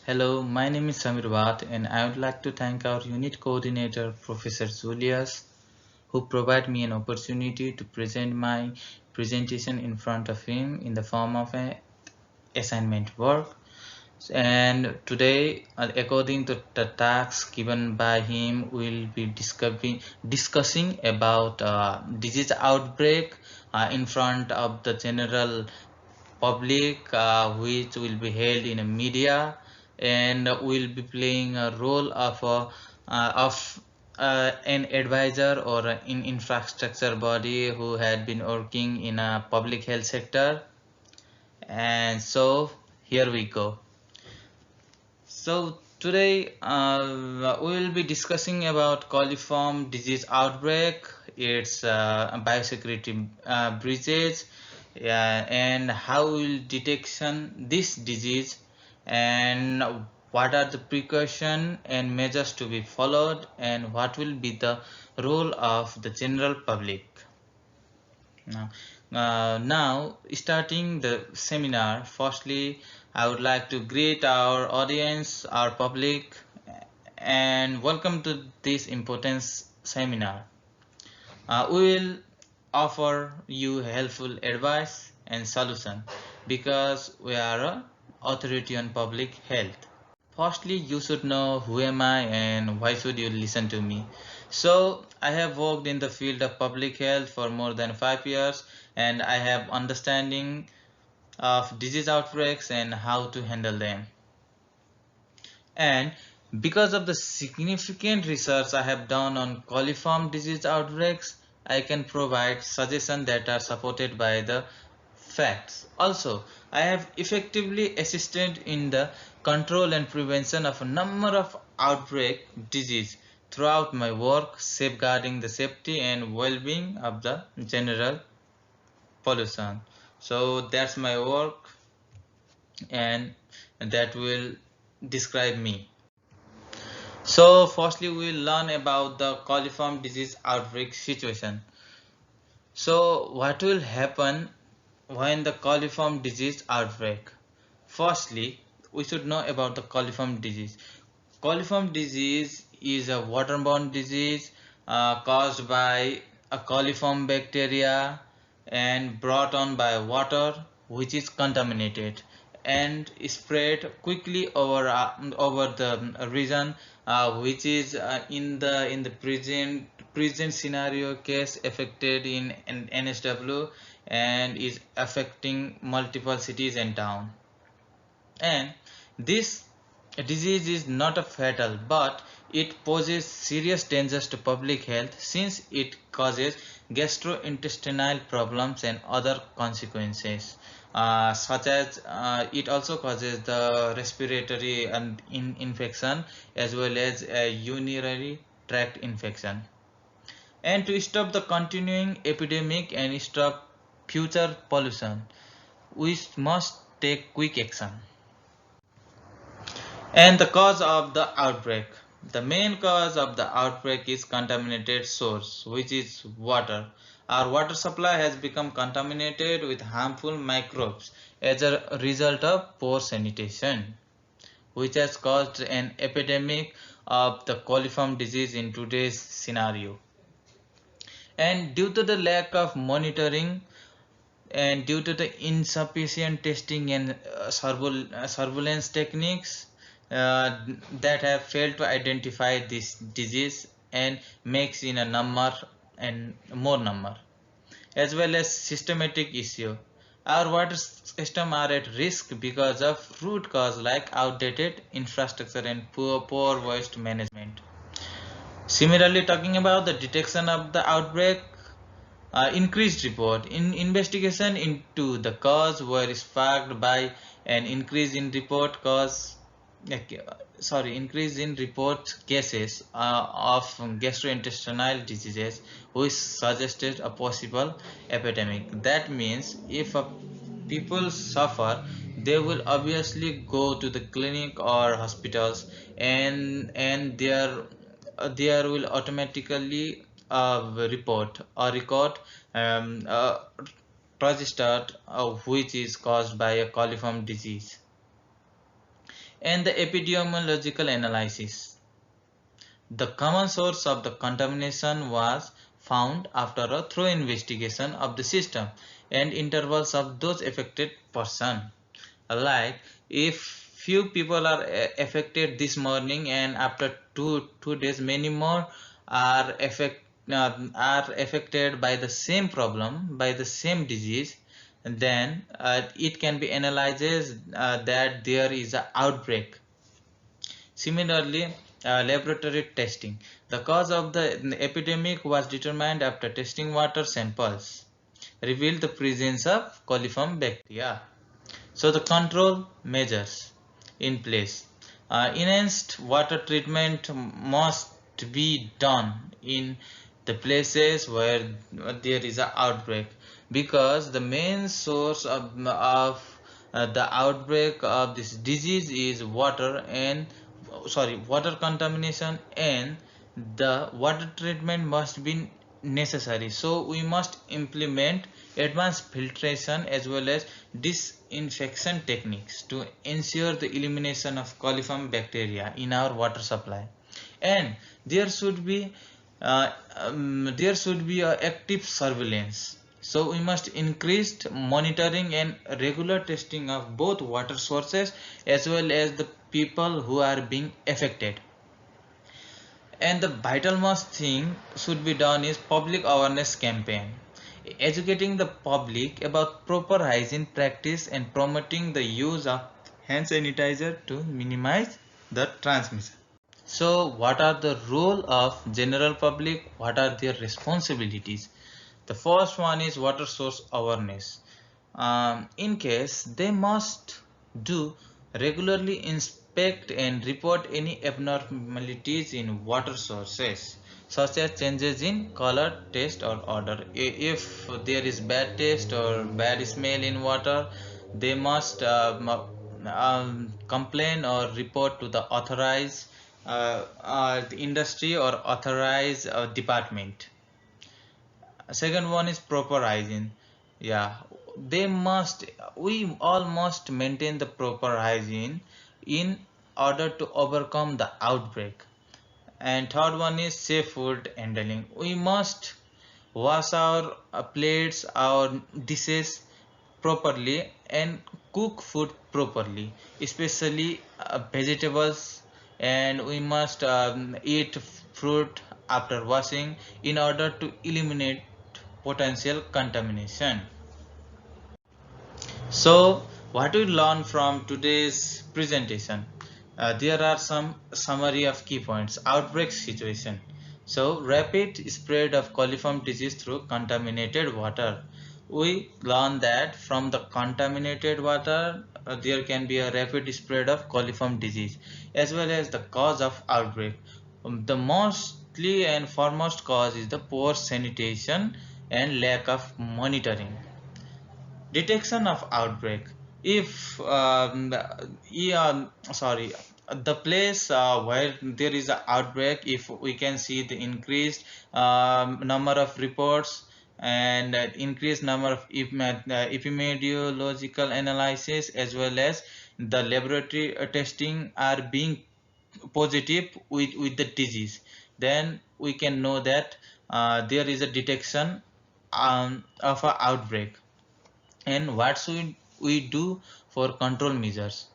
Hello, my name is Samir Bhatt, and I would like to thank our unit coordinator, Professor Julius, who provided me an opportunity to present my presentation in front of him in the form of an assignment work. And today, according to the task given by him, we'll be discussing about disease outbreak in front of the general public, which will be held in a media, and will be playing a role of an advisor or an infrastructure body who had been working in a public health sector. And so here we go. So today we will be discussing about coliform disease outbreak, its biosecurity breaches, and how will detection this disease, and what are the precaution and measures to be followed, and what will be the role of the general public. Now, starting the seminar, firstly, I would like to greet our audience, our public, and welcome to this important seminar. We will offer you helpful advice and solution because we are a authority on public health. Firstly, you should know who am I and why should you listen to me. So, I have worked in the field of public health for more than 5 years, and I have understanding of disease outbreaks and how to handle them. And because of the significant research I have done on coliform disease outbreaks, I can provide suggestions that are supported by the facts. Also, I have effectively assisted in the control and prevention of a number of outbreak disease throughout my work, safeguarding the safety and well-being of the general pollution. So that's my work, and that will describe me. So firstly, we'll learn about the coliform disease outbreak situation. So what will happen when the coliform disease outbreak? Firstly, we should know about the coliform disease. Coliform disease is a waterborne disease caused by a coliform bacteria and brought on by water which is contaminated and spread quickly over the region, which is in the present scenario case affected in NSW, and is affecting multiple cities and towns. And this disease is not a fatal, but it poses serious dangers to public health since it causes gastrointestinal problems and other consequences, such as it also causes the respiratory and infection as well as a urinary tract infection. And to stop the continuing epidemic and stop future pollution, we must take quick action. And the cause of the outbreak. The main cause of the outbreak is contaminated source, which is water. Our water supply has become contaminated with harmful microbes as a result of poor sanitation, which has caused an epidemic of the coliform disease in today's scenario. And due to the lack of monitoring and due to the insufficient testing and surveillance techniques that have failed to identify this disease and makes in a number and more number, as well as systematic issue, our water system are at risk because of root cause like outdated infrastructure and poor waste management. Similarly, talking about the detection of the outbreak, increased report in investigation into the cause were sparked by an increase in increase in report cases of gastrointestinal diseases, which suggested a possible epidemic. That means if people suffer, they will obviously go to the clinic or hospitals, and there will automatically report or record registered which is caused by a coliform disease. And the epidemiological analysis. The common source of the contamination was found after a thorough investigation of the system and intervals of those affected person. Like if few people are affected this morning and after two days many more are are affected by the same problem, by the same disease, then it can be analyzed that there is an outbreak. Similarly, laboratory testing. The cause of the epidemic was determined after testing water samples, revealed the presence of coliform bacteria. So the control measures in place. Enhanced water treatment must be done in the places where there is an outbreak, because the main source of the outbreak of this disease is water and water contamination, and the water treatment must be necessary. So we must implement advanced filtration as well as disinfection techniques to ensure the elimination of coliform bacteria in our water supply. And there should be a active surveillance. So we must increase monitoring and regular testing of both water sources as well as the people who are being affected. And the vital most thing should be done is public awareness campaign, educating the public about proper hygiene practice and promoting the use of hand sanitizer to minimize the transmission. So what are the role of general public? What are their responsibilities? The first one is water source awareness. In case they must do regularly inspect and report any abnormalities in water sources, such as changes in color, taste or odor. If there is bad taste or bad smell in water, they must complain or report to the authorized the industry or authorized department. Second one is proper hygiene. Yeah, they must, we all must maintain the proper hygiene in order to overcome the outbreak. And third one is safe food handling. We must wash our plates, our dishes properly and cook food properly, especially vegetables, and we must eat fruit after washing in order to eliminate potential contamination. So, what we learned from today's presentation? There are some summary of key points. Outbreak situation. So, rapid spread of coliform disease through contaminated water. We learned that from the contaminated water, there can be a rapid spread of coliform disease, as well as the cause of outbreak. The mostly and foremost cause is the poor sanitation and lack of monitoring. Detection of outbreak. If yeah, sorry, the place where there is an outbreak, if we can see the increased number of reports and increased number of epidemiological analysis as well as the laboratory testing are being positive with the disease, then we can know that there is a detection of an outbreak. And what should we do for control measures?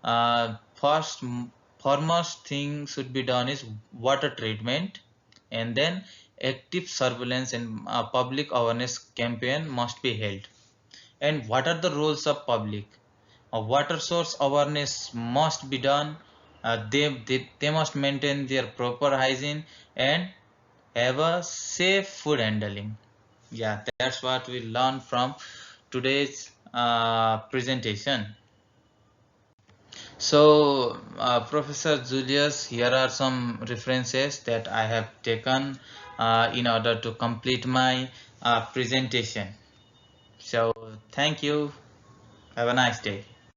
First, foremost thing should be done is water treatment, and then active surveillance and public awareness campaign must be held. And what are the roles of public? Water source awareness must be done. They must maintain their proper hygiene and have a safe food handling. Yeah, that's what we learned from today's presentation. So, Professor Julius, here are some references that I have taken in order to complete my presentation. So, thank you. Have a nice day.